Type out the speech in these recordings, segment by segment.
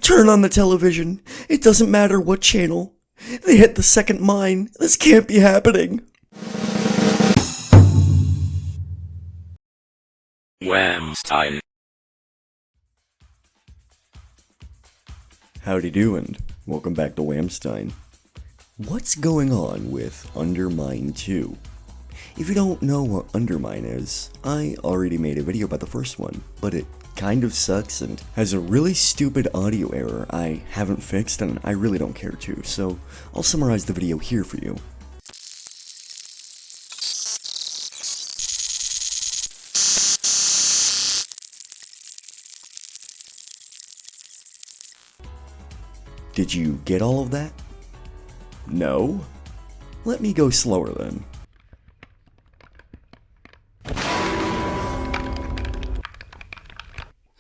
Turn on the television. It doesn't matter what channel. They hit the second mine. This can't be happening. Whamstein. Howdy do and welcome back to Whamstein. What's going on with Undermine 2? If you don't know what Undermine is, I already made a video about the first one, but it kind of sucks and has a really stupid audio error I haven't fixed and I really don't care to, so I'll summarize the video here for you. Did you get all of that? No? Let me go slower then.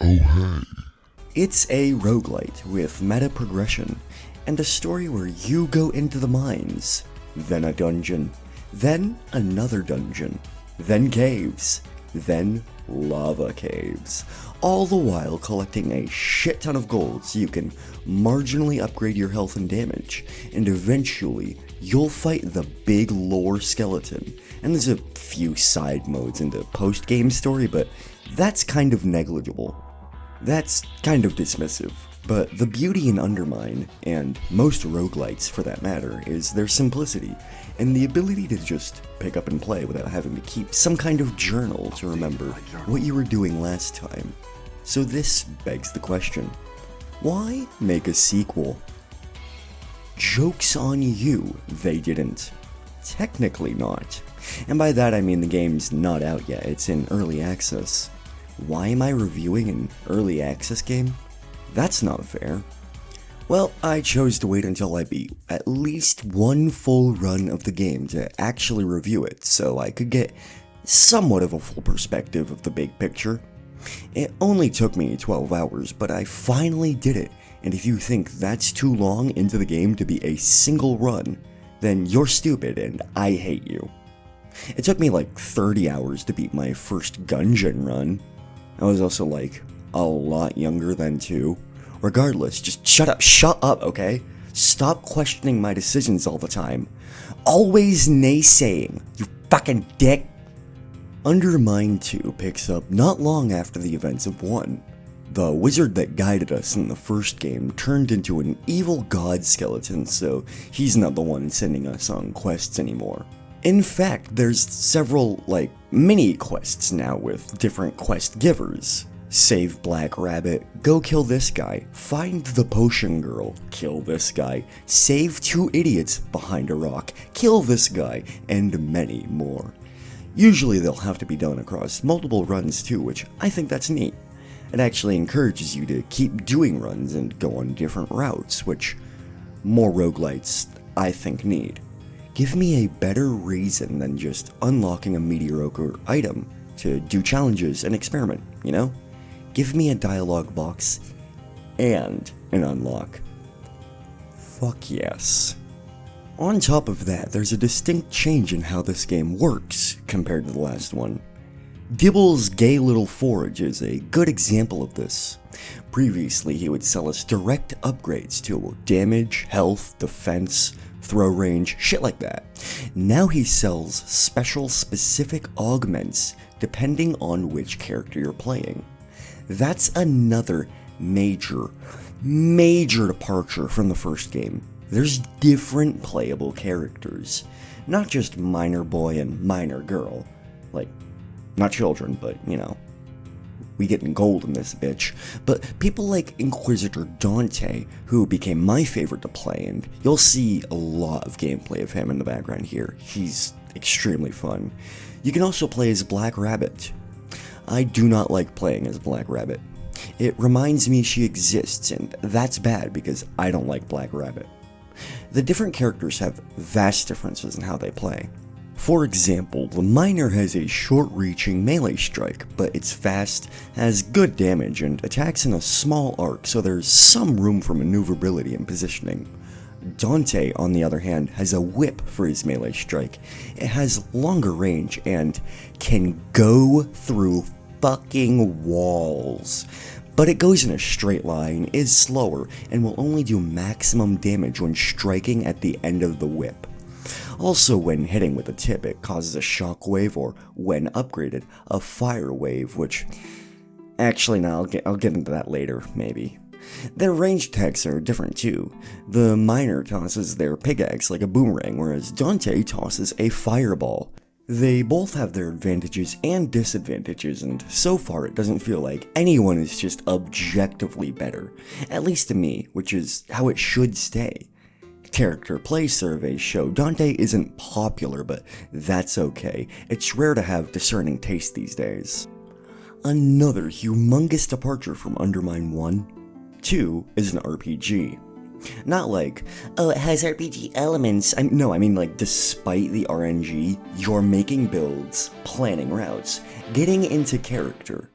Oh hey. It's a roguelite with meta progression and a story where you go into the mines, then a dungeon, then another dungeon, then caves, then lava caves, all the while collecting a shit ton of gold so you can marginally upgrade your health and damage, and eventually you'll fight the big lore skeleton. And there's a few side modes in the post-game story, but that's kind of negligible. That's kind of dismissive. But the beauty in Undermine, and most roguelites for that matter, is their simplicity, and the ability to just pick up and play without having to keep some kind of journal to remember what you were doing last time. So this begs the question, why make a sequel? Joke's on you, they didn't. Technically not. And by that I mean the game's not out yet, it's in early access. Why am I reviewing an early access game? That's not fair. Well, I chose to wait until I beat at least one full run of the game to actually review it, so I could get somewhat of a full perspective of the big picture. It only took me 12 hours, but I finally did it, and if you think that's too long into the game to be a single run, then you're stupid and I hate you. It took me like 30 hours to beat my first Gungeon run. I was also like a lot younger then too. Regardless, just shut up, okay? Stop questioning my decisions all the time. Always naysaying, you fucking dick. Undermine 2 picks up not long after the events of 1. The wizard that guided us in the first game turned into an evil god skeleton, so he's not the one sending us on quests anymore. In fact, there's several, mini quests now with different quest givers. Save Black Rabbit, go kill this guy, find the potion girl, kill this guy, save 2 idiots behind a rock, kill this guy, and many more. Usually they'll have to be done across multiple runs too, which I think that's neat. It actually encourages you to keep doing runs and go on different routes, which more roguelites, I think, need. Give me a better reason than just unlocking a mediocre item to do challenges and experiment, you know? Give me a dialogue box and an unlock. Fuck yes. On top of that, there's a distinct change in how this game works compared to the last one. Dibble's gay little forge is a good example of this. Previously, he would sell us direct upgrades to damage, health, defense, throw range, shit like that. Now he sells special specific augments depending on which character you're playing. That's another major departure from the first game. There's different playable characters, not just Miner Boy and Miner Girl. Not children, but, you know, we getting gold in this bitch. But people like Inquisitor Dante, who became my favorite to play, and you'll see a lot of gameplay of him in the background here. He's extremely fun. You can also play as Black Rabbit. I do not like playing as Black Rabbit. It reminds me she exists, and that's bad because I don't like Black Rabbit. The different characters have vast differences in how they play. For example, the Miner has a short-reaching melee strike, but it's fast, has good damage, and attacks in a small arc, so there's some room for maneuverability and positioning. Dante, on the other hand, has a whip for his melee strike. It has longer range and can go through fucking walls. but it goes in a straight line, is slower, and will only do maximum damage when striking at the end of the whip. Also, when hitting with a tip, it causes a shockwave, or when upgraded, a fire wave, which... Actually, no, I'll get into that later, maybe. Their ranged attacks are different too. The miner tosses their pickaxe like a boomerang, whereas Dante tosses a fireball. They both have their advantages and disadvantages, and so far it doesn't feel like anyone is just objectively better, at least to me, which is how it should stay. Character play surveys show Dante isn't popular, but that's okay. It's rare to have discerning taste these days. Another humongous departure from Undermine 1. 2 is an RPG. Not like, oh, it has RPG elements. I mean like despite the RNG, you're making builds, planning routes, getting into character.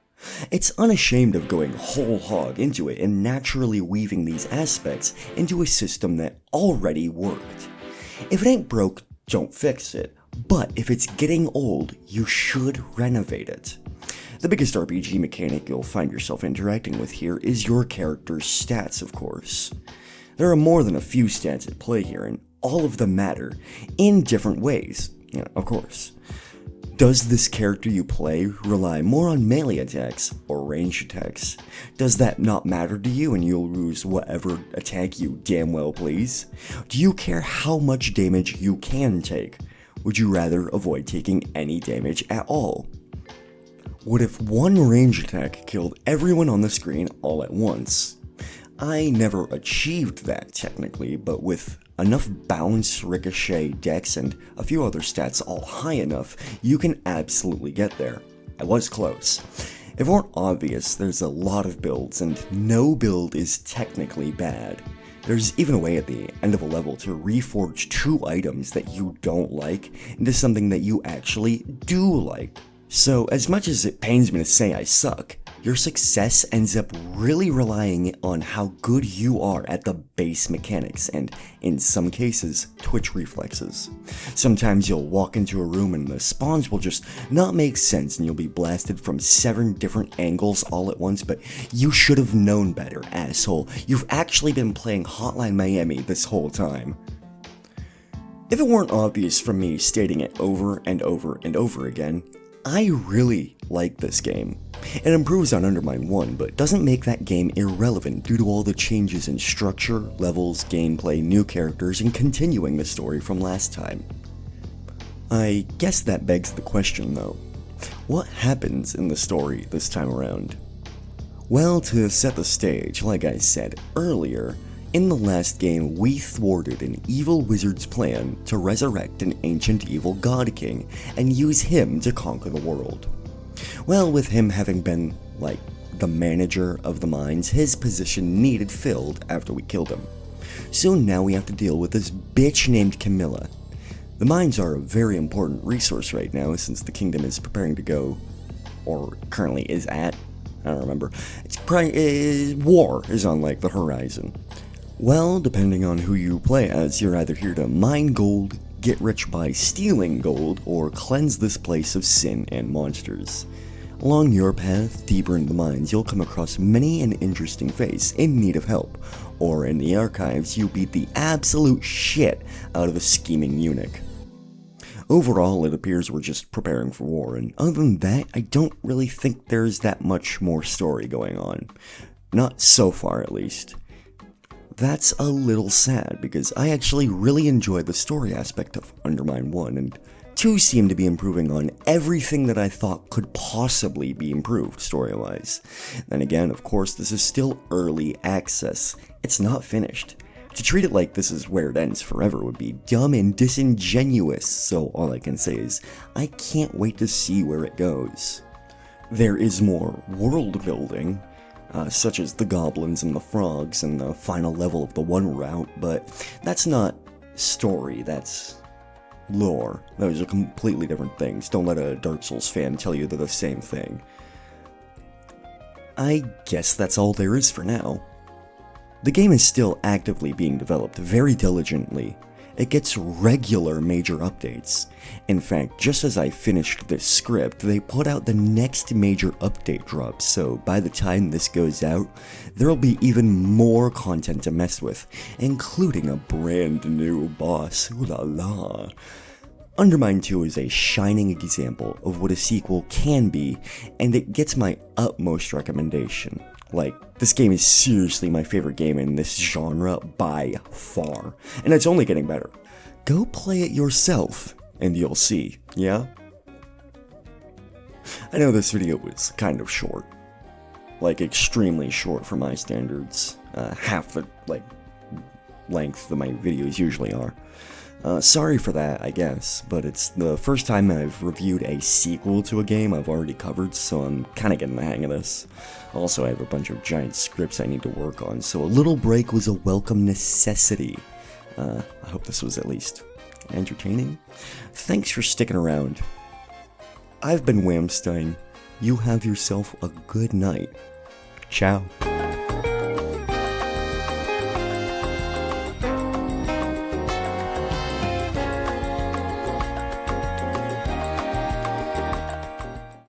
It's unashamed of going whole hog into it and naturally weaving these aspects into a system that already worked. If it ain't broke, don't fix it. But if it's getting old, you should renovate it. The biggest RPG mechanic you'll find yourself interacting with here is your character's stats, of course. There are more than a few stats at play here, and all of them matter, in different ways, of course. Does this character you play rely more on melee attacks or ranged attacks? Does that not matter to you and you'll use whatever attack you damn well please? Do you care how much damage you can take? Would you rather avoid taking any damage at all? What if one range attack killed everyone on the screen all at once? I never achieved that technically, but with enough bounce, ricochet, dex, and a few other stats all high enough, you can absolutely get there. I was close. If it weren't obvious, there's a lot of builds, and no build is technically bad. There's even a way at the end of a level to reforge 2 items that you don't like into something that you actually do like. So, as much as it pains me to say I suck, your success ends up really relying on how good you are at the base mechanics and, in some cases, twitch reflexes. Sometimes you'll walk into a room and the spawns will just not make sense and you'll be blasted from 7 different angles all at once, but you should have known better, asshole. You've actually been playing Hotline Miami this whole time. If it weren't obvious from me stating it over and over and over again, I really like this game. It improves on Undermine 1, but doesn't make that game irrelevant due to all the changes in structure, levels, gameplay, new characters, and continuing the story from last time. I guess that begs the question though, what happens in the story this time around? Well, to set the stage, like I said earlier, in the last game, we thwarted an evil wizard's plan to resurrect an ancient evil god king and use him to conquer the world. Well, with him having been, like, the manager of the mines, his position needed filled after we killed him. So now we have to deal with this bitch named Camilla. The mines are a very important resource right now since the kingdom is preparing to go, or currently is at, I don't remember. War is on, like, the horizon. Well, depending on who you play as, you're either here to mine gold, get rich by stealing gold, or cleanse this place of sin and monsters. Along your path, deeper into the mines, you'll come across many an interesting face in need of help, or in the archives, you beat the absolute shit out of a scheming eunuch. Overall, it appears we're just preparing for war, and other than that, I don't really think there's that much more story going on. Not so far, at least. That's a little sad, because I actually really enjoyed the story aspect of Undermine 1, and 2 seemed to be improving on everything that I thought could possibly be improved story-wise. Then again, of course, this is still early access. It's not finished. To treat it like this is where it ends forever would be dumb and disingenuous, so all I can say is, I can't wait to see where it goes. There is more world building, such as the goblins and the frogs and the final level of the one route, but that's not story, that's lore. Those are completely different things. Don't let a Dark Souls fan tell you they're the same thing. I guess that's all there is for now. The game is still actively being developed very diligently. It gets regular major updates. In fact, just as I finished this script, they put out the next major update drop, so by the time this goes out, there'll be even more content to mess with, including a brand new boss, ooh la la. Undermine 2 is a shining example of what a sequel can be, and it gets my utmost recommendation. Like, this game is seriously my favorite game in this genre by far, and it's only getting better. Go play it yourself, and you'll see, yeah? I know this video was kind of short. Like, extremely short for my standards. Half the, length that my videos usually are. Sorry for that, I guess, but it's the first time I've reviewed a sequel to a game I've already covered, so I'm kinda getting the hang of this. Also, I have a bunch of giant scripts I need to work on, so a little break was a welcome necessity. I hope this was at least entertaining. Thanks for sticking around. I've been Whamstein. You have yourself a good night. Ciao.